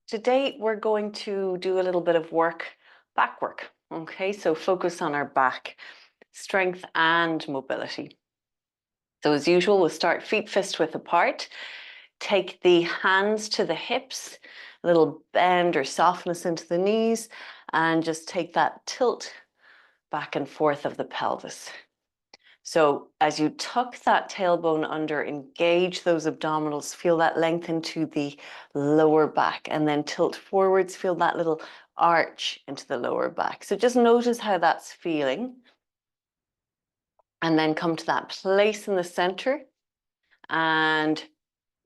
Today we're going to do a little bit of back work. Okay, so focus on our back, strength and mobility. So as usual, we'll start feet fist width apart. Take the hands to the hips, a little bend or softness into the knees, and just take that tilt back and forth of the pelvis. So as you tuck that tailbone under, engage those abdominals, feel that length into the lower back, and then tilt forwards, feel that little arch into the lower back. So just notice how that's feeling. And then come to that place in the center and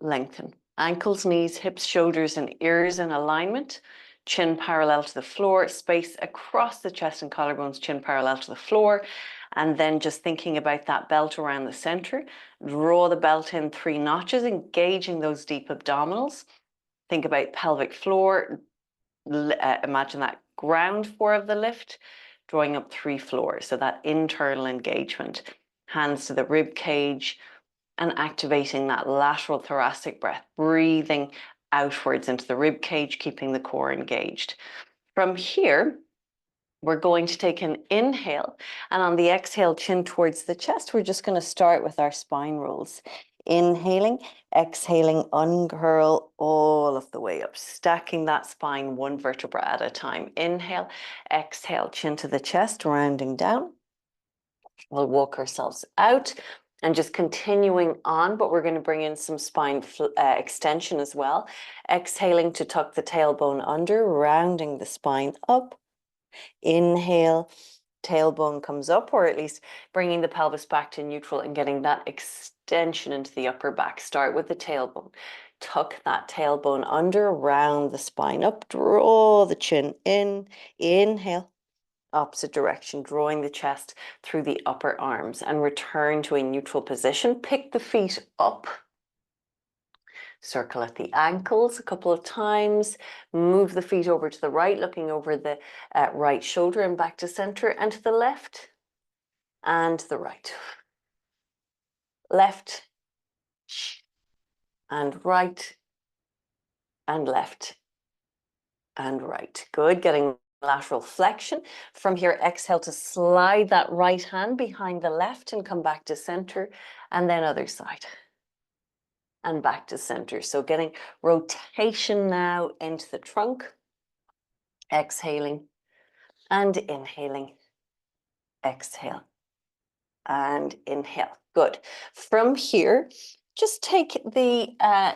lengthen. Ankles, knees, hips, shoulders, and ears in alignment. Chin parallel to the floor, space across the chest and collarbones, chin parallel to the floor. And then just thinking about that belt around the center. Draw the belt in 3 notches, engaging those deep abdominals. Think about pelvic floor. Imagine that ground 4 of the lift, drawing up 3 floors. So that internal engagement. Hands to the rib cage, and activating that lateral thoracic breath, breathing outwards into the rib cage, keeping the core engaged. From here, we're going to take an inhale, and on the exhale, chin towards the chest, we're just going to start with our spine rolls. Inhaling, exhaling, uncurl all of the way up, stacking that spine 1 vertebra at a time. Inhale, exhale, chin to the chest, rounding down. We'll walk ourselves out. And just continuing on, but we're going to bring in some spine extension as well. Exhaling to tuck the tailbone under, rounding the spine up. Inhale, tailbone comes up, or at least bringing the pelvis back to neutral and getting that extension into the upper back. Start with the tailbone. Tuck that tailbone under, round the spine up, draw the chin in. Inhale. Opposite direction, drawing the chest through the upper arms, and return to a neutral position. Pick the feet up. Circle at the ankles a couple of times. Move the feet over to the right, looking over the right shoulder and back to center, and to the left and the right. Left and right and left and right. Good. Getting lateral flexion. From here, exhale to slide that right hand behind the left and come back to center, and then other side and back to center. So getting rotation now into the trunk. Exhaling and inhaling. Exhale and inhale. Good. From here, just take the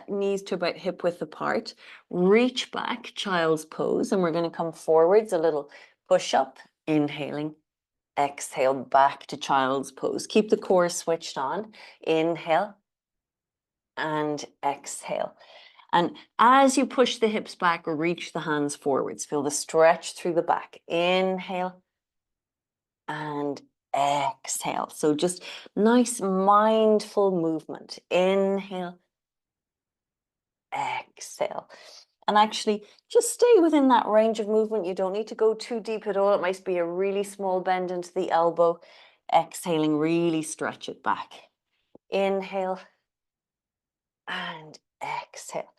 knees to about hip width apart, reach back, child's pose, and we're going to come forwards, a little push up, inhaling, exhale, back to child's pose. Keep the core switched on, inhale and exhale. And as you push the hips back, reach the hands forwards, feel the stretch through the back, inhale and exhale. So just nice mindful movement. Inhale, exhale. And actually just stay within that range of movement. You don't need to go too deep at all. It might be a really small bend into the elbow. Exhaling, really stretch it back. Inhale and exhale.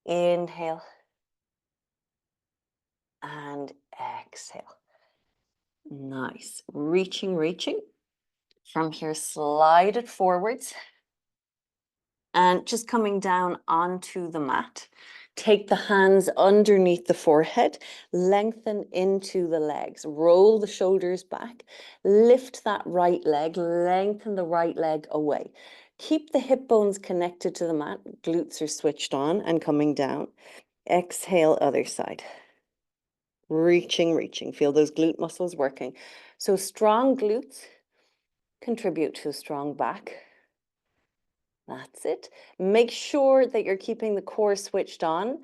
Inhale and exhale. Nice. Reaching, reaching. From here, slide it forwards. And just coming down onto the mat. Take the hands underneath the forehead, lengthen into the legs, roll the shoulders back, lift that right leg, lengthen the right leg away. Keep the hip bones connected to the mat, glutes are switched on and coming down. Exhale, other side. Reaching, reaching. Feel those glute muscles working. So strong glutes contribute to a strong back. That's it. Make sure that you're keeping the core switched on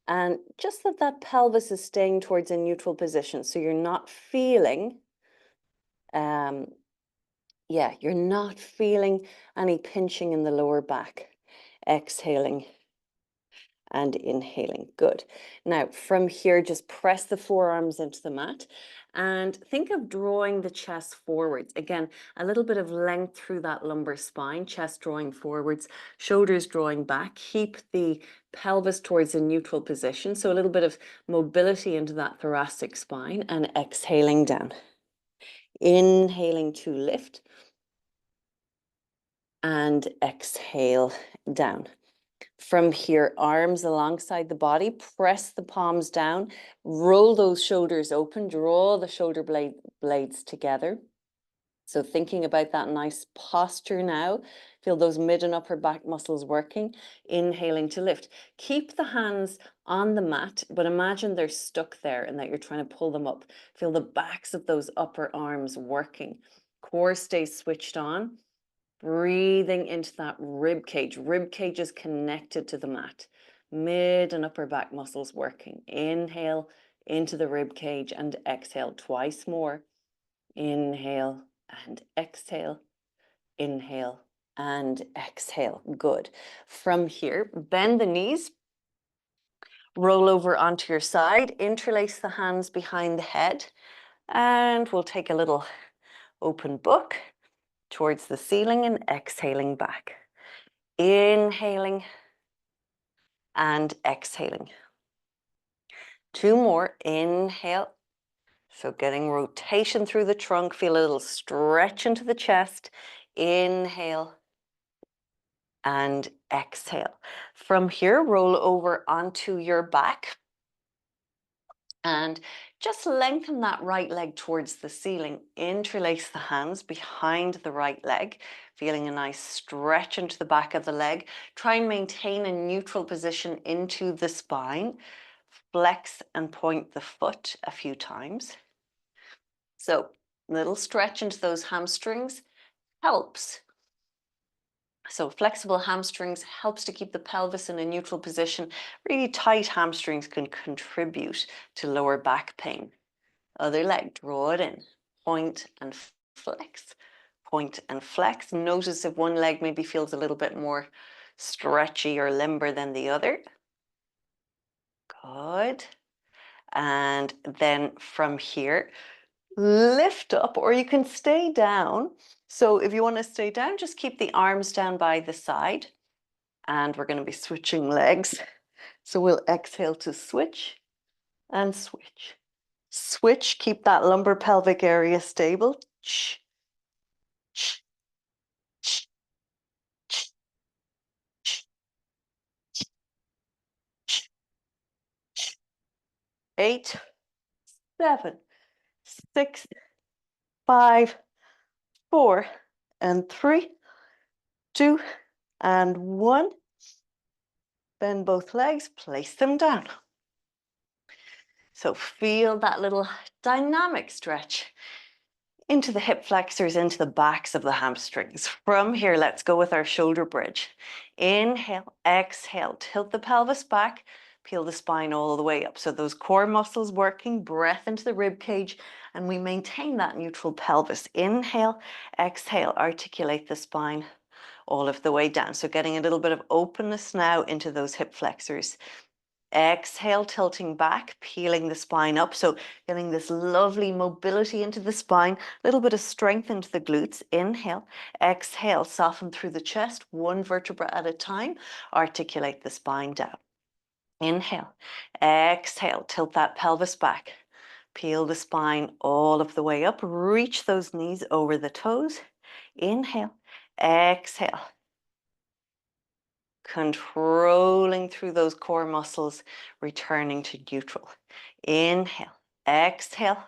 and just that pelvis is staying towards a neutral position. So you're not feeling, you're not feeling any pinching in the lower back. Exhaling and inhaling. Good. Now from here, just press the forearms into the mat and think of drawing the chest forwards. Again, a little bit of length through that lumbar spine, chest drawing forwards, shoulders drawing back. Keep the pelvis towards a neutral position. So a little bit of mobility into that thoracic spine and exhaling down. Inhaling to lift and exhale down. From here, arms alongside the body, press the palms down, roll those shoulders open, draw the shoulder blades together. So thinking about that nice posture now, feel those mid and upper back muscles working, inhaling to lift. Keep the hands on the mat, but imagine they're stuck there and that you're trying to pull them up. Feel the backs of those upper arms working. Core stays switched on. Breathing into that rib cage. Rib cage is connected to the mat. Mid and upper back muscles working. Inhale into the rib cage and exhale twice more. Inhale and exhale. Inhale and exhale. Good. From here, bend the knees. Roll over onto your side. Interlace the hands behind the head. And we'll take a little open book towards the ceiling and exhaling back. Inhaling and exhaling. Two more. Inhale. So getting rotation through the trunk. Feel a little stretch into the chest. Inhale and exhale. From here, roll over onto your back. And just lengthen that right leg towards the ceiling. Interlace the hands behind the right leg, feeling a nice stretch into the back of the leg. Try and maintain a neutral position into the spine. Flex and point the foot a few times. So, little stretch into those hamstrings helps. So flexible hamstrings helps to keep the pelvis in a neutral position. Really tight hamstrings can contribute to lower back pain. Other leg, draw it in. Point and flex. Point and flex. Notice if one leg maybe feels a little bit more stretchy or limber than the other. Good. And then from here, lift up, or you can stay down. So if you want to stay down, just keep the arms down by the side. And we're going to be switching legs. So we'll exhale to switch and switch. Switch, keep that lumbar pelvic area stable. 8, 7, 6, 5, 4, and 3, 2, and 1. Bend both legs, place them down. So feel that little dynamic stretch into the hip flexors, into the backs of the hamstrings. From here, let's go with our shoulder bridge. Inhale, exhale, tilt the pelvis back, peel the spine all the way up. So those core muscles working, breath into the rib cage, and we maintain that neutral pelvis. Inhale, exhale, articulate the spine all of the way down. So getting a little bit of openness now into those hip flexors. Exhale, tilting back, peeling the spine up. So getting this lovely mobility into the spine, a little bit of strength into the glutes. Inhale, exhale, soften through the chest, one vertebra at a time. Articulate the spine down. Inhale, exhale, tilt that pelvis back. Peel the spine all of the way up. Reach those knees over the toes. Inhale, exhale. Controlling through those core muscles, returning to neutral. Inhale, exhale,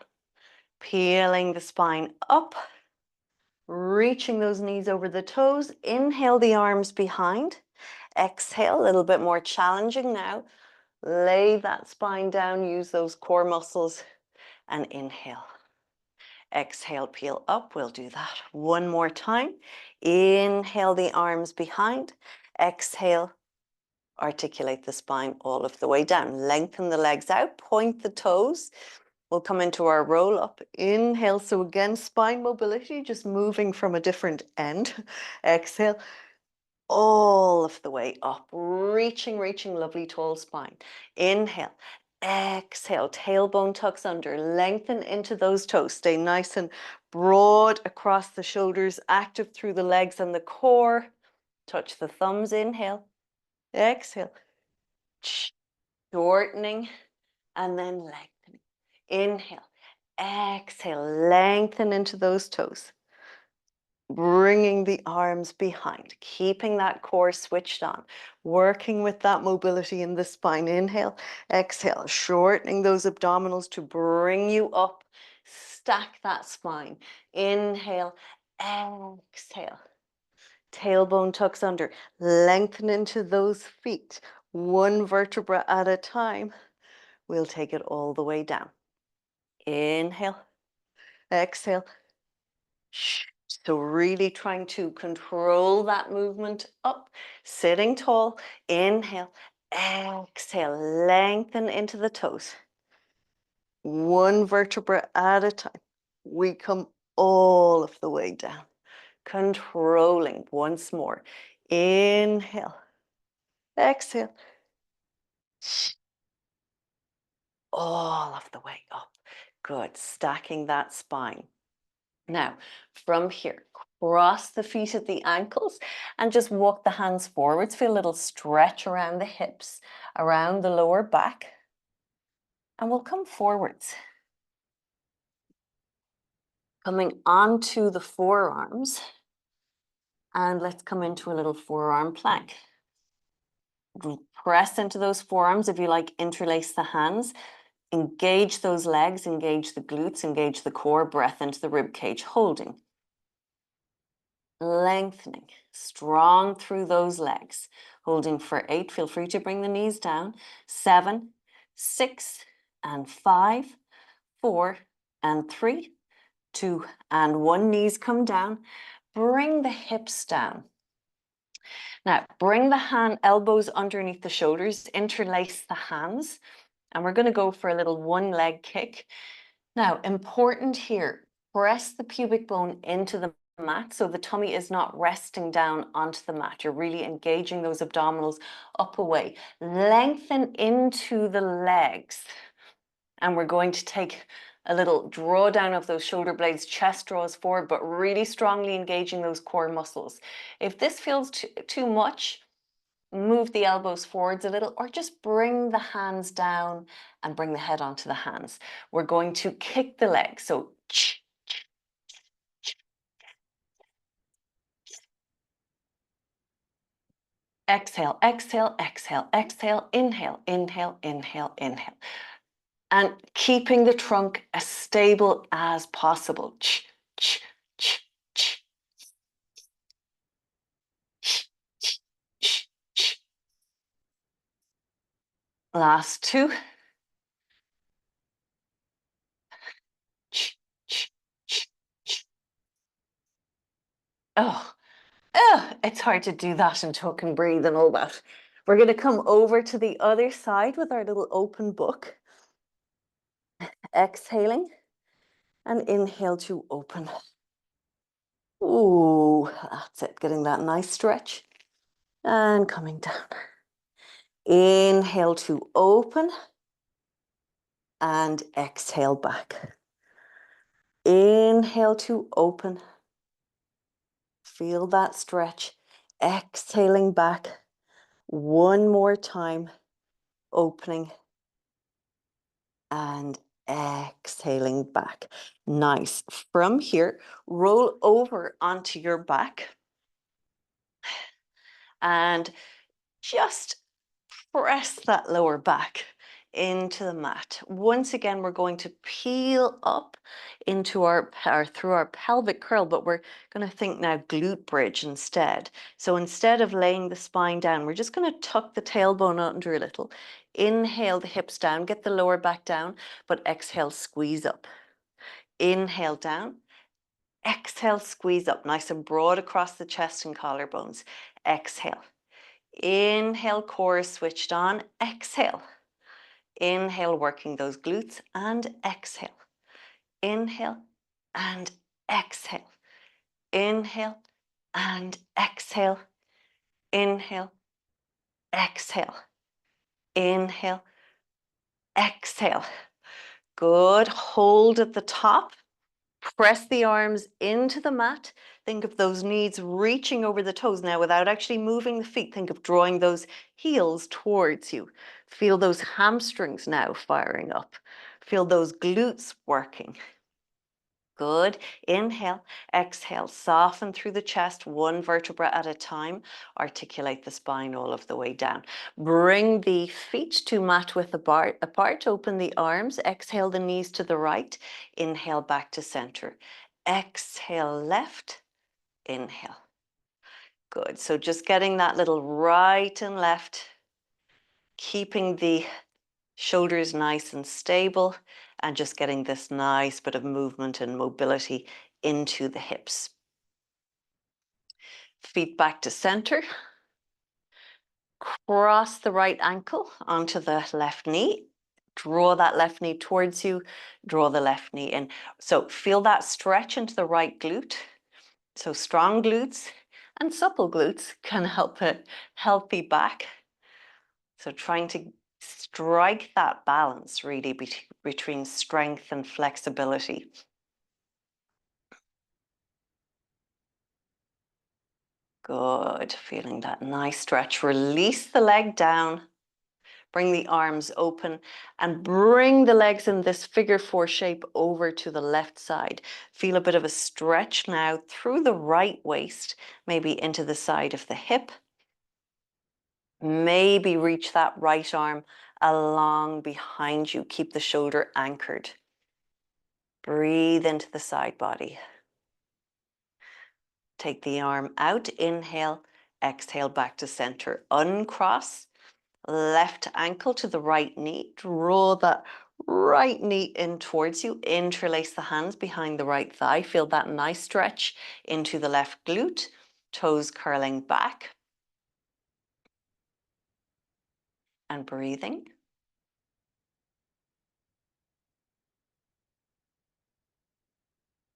peeling the spine up, reaching those knees over the toes. Inhale the arms behind. Exhale, a little bit more challenging now. Lay that spine down, use those core muscles, and inhale. Exhale, peel up. We'll do that one more time. Inhale the arms behind. Exhale, articulate the spine all of the way down. Lengthen the legs out, point the toes. We'll come into our roll up. Inhale. So again, spine mobility, just moving from a different end. Exhale. all of the way up, reaching, lovely tall spine. Inhale, exhale, tailbone tucks under, lengthen into those toes. Stay nice and broad across the shoulders, active through the legs and the core. Touch the thumbs, inhale, exhale, shortening and then lengthening. Inhale, exhale, lengthen into those toes. Bringing the arms behind, keeping that core switched on, working with that mobility in the spine. Inhale, exhale, shortening those abdominals to bring you up. Stack that spine. Inhale, exhale. Tailbone tucks under, lengthen into those feet. One vertebra at a time. We'll take it all the way down. Inhale, exhale. So really trying to control that movement up, sitting tall. Inhale, exhale, lengthen into the toes. One vertebra at a time. We come all of the way down. Controlling once more. Inhale, exhale. All of the way up. Good. Stacking that spine. Now, from here, cross the feet at the ankles and just walk the hands forwards. Feel a little stretch around the hips, around the lower back. And we'll come forwards. Coming onto the forearms. And let's come into a little forearm plank. Press into those forearms. If you like, interlace the hands. Engage those legs, engage the glutes, engage the core, breath into the rib cage, holding. Lengthening, strong through those legs. Holding for 8. Feel free to bring the knees down. 7, 6, and 5, 4, and 3, 2, and 1. Knees come down. Bring the hips down. Now, bring the elbows underneath the shoulders. Interlace the hands. And we're going to go for a little one leg kick. Now, important here, press the pubic bone into the mat so the tummy is not resting down onto the mat. You're really engaging those abdominals up away. Lengthen into the legs. And we're going to take a little drawdown of those shoulder blades, chest draws forward, but really strongly engaging those core muscles. If this feels too much, move the elbows forwards a little, or just bring the hands down and bring the head onto the hands. We're going to kick the legs. So exhale, exhale, exhale, exhale, inhale, inhale, inhale, inhale. And keeping the trunk as stable as possible. Last 2. Oh, it's hard to do that and tuck and breathe and all that. We're going to come over to the other side with our little open book. Exhaling and inhale to open. Ooh, that's it. Getting that nice stretch and coming down. Inhale to open and exhale back. Inhale to open. Feel that stretch. Exhaling back. One more time. Opening and exhaling back. Nice. From here, roll over onto your back and just press that lower back into the mat. Once again, we're going to peel up into through our pelvic curl, but we're going to think now glute bridge instead. So instead of laying the spine down, we're just going to tuck the tailbone under a little. Inhale the hips down, get the lower back down, but exhale, squeeze up. Inhale down, exhale, squeeze up, nice and broad across the chest and collarbones. Exhale. Inhale, core switched on. Exhale. Inhale, working those glutes, and exhale. Inhale and exhale. Inhale and exhale. Inhale, exhale, inhale, exhale. Good. Hold at the top. Press the arms into the mat. Think of those knees reaching over the toes. Now, without actually moving the feet, think of drawing those heels towards you. Feel those hamstrings now firing up. Feel those glutes working. Good. Inhale, exhale, soften through the chest, one vertebra at a time. Articulate the spine all of the way down. Bring the feet to mat width apart. Open the arms. Exhale the knees to the right. Inhale back to center. Exhale left. Inhale. Good. So just getting that little right and left, keeping the shoulders nice and stable, and just getting this nice bit of movement and mobility into the hips. Feet back to center. Cross the right ankle onto the left knee. Draw that left knee towards you. Draw the left knee in. So feel that stretch into the right glute. So strong glutes and supple glutes can help a healthy back. So trying to strike that balance really between strength and flexibility. Good. Feeling that nice stretch. Release the leg down. Bring the arms open and bring the legs in this figure 4 shape over to the left side. Feel a bit of a stretch now through the right waist, maybe into the side of the hip. Maybe reach that right arm along behind you. Keep the shoulder anchored. Breathe into the side body. Take the arm out. Inhale, exhale back to center. Uncross. Left ankle to the right knee. Draw that right knee in towards you. Interlace the hands behind the right thigh. Feel that nice stretch into the left glute. Toes curling back. And breathing.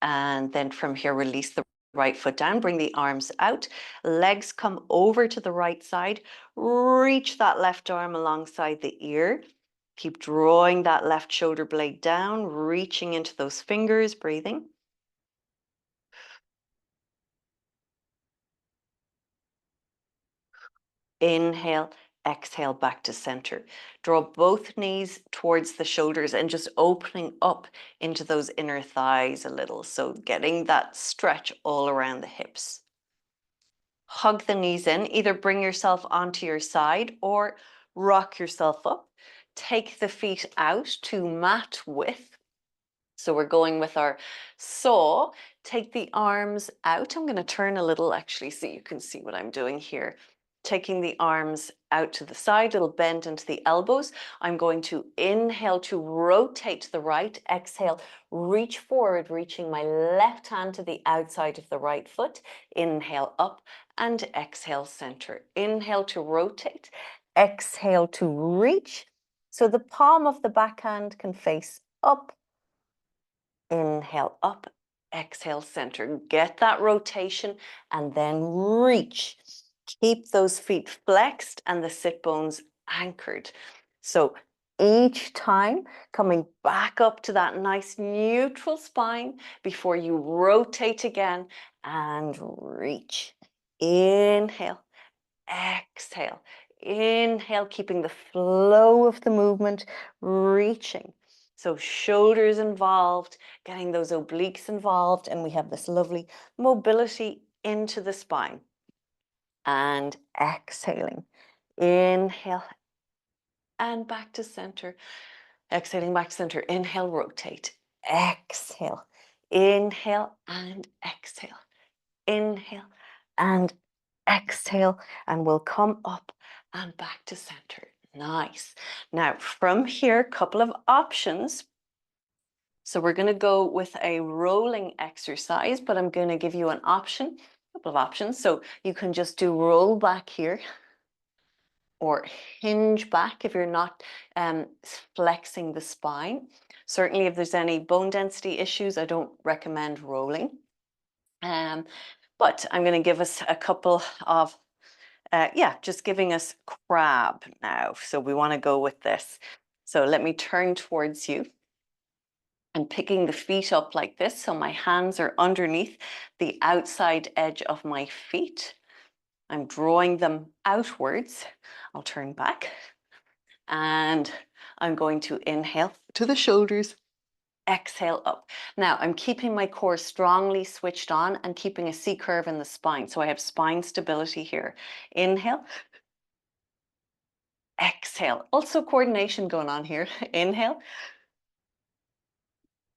And then from here, release the right foot down. Bring the arms out. Legs come over to the right side. Reach that left arm alongside the ear. Keep drawing that left shoulder blade down, reaching into those fingers, breathing. Inhale, exhale back to center. Draw both knees towards the shoulders and just opening up into those inner thighs a little. So getting that stretch all around the hips. Hug the knees in, either bring yourself onto your side or rock yourself up. Take the feet out to mat width. So we're going with our saw. Take the arms out. I'm going to turn a little actually so you can see what I'm doing here. Taking the arms out to the side, little bend into the elbows. I'm going to inhale to rotate to the right. Exhale, reach forward, reaching my left hand to the outside of the right foot. Inhale up and exhale center. Inhale to rotate. Exhale to reach. So the palm of the backhand can face up. Inhale up, exhale center. Get that rotation and then reach. Keep those feet flexed and the sit bones anchored. So each time coming back up to that nice neutral spine before you rotate again and reach. Inhale, exhale. Inhale, keeping the flow of the movement, reaching. So shoulders involved, getting those obliques involved, and we have this lovely mobility into the spine. And exhaling. Inhale and back to center. Exhaling back to center. Inhale, rotate. Exhale. Inhale and exhale. Inhale and exhale, and we'll come up and back to center. Nice. Now from here, a couple of options. So we're going to go with a rolling exercise, but I'm going to give you an option, a couple of options. So you can just do roll back here or hinge back if you're not flexing the spine. Certainly if there's any bone density issues, I don't recommend rolling. But I'm going to give us a couple of yeah, just giving us crab now. So we want to go with this. So let me turn towards you. I'm picking the feet up like this. So my hands are underneath the outside edge of my feet. I'm drawing them outwards. I'll turn back. And I'm going to inhale to the shoulders. Exhale up. Now I'm keeping my core strongly switched on and keeping a C curve in the spine. So I have spine stability here. Inhale. Exhale. Also coordination going on here. Inhale.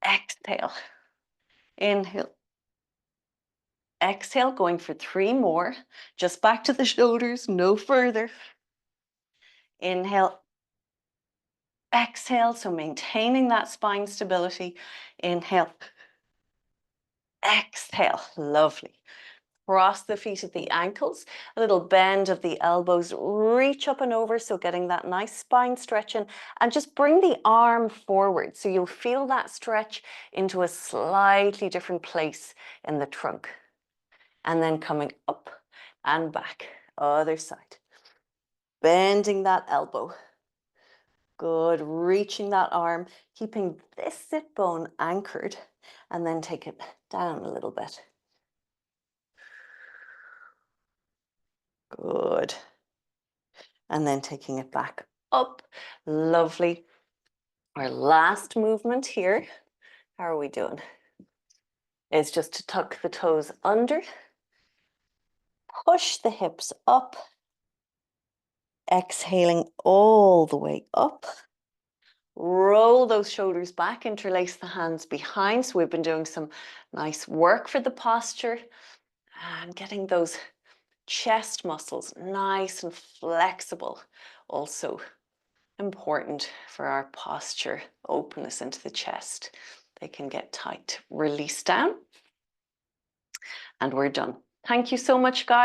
Exhale. Inhale. Exhale, going for 3 more. Just back to the shoulders, no further. Inhale. Exhale, so maintaining that spine stability. Inhale. Exhale, lovely. Cross the feet at the ankles, a little bend of the elbows, reach up and over, so getting that nice spine stretch in, and just bring the arm forward. So you'll feel that stretch into a slightly different place in the trunk. And then coming up and back, other side. Bending that elbow. Good, reaching that arm, keeping this sit bone anchored, and then take it down a little bit. Good. And then taking it back up. Lovely. Our last movement here, how are we doing? Is just to tuck the toes under, push the hips up, exhaling all the way up. Roll those shoulders back, interlace the hands behind. So we've been doing some nice work for the posture and getting those chest muscles nice and flexible. Also important for our posture, openness into the chest. They can get tight. Release down. And we're done. Thank you so much, guys.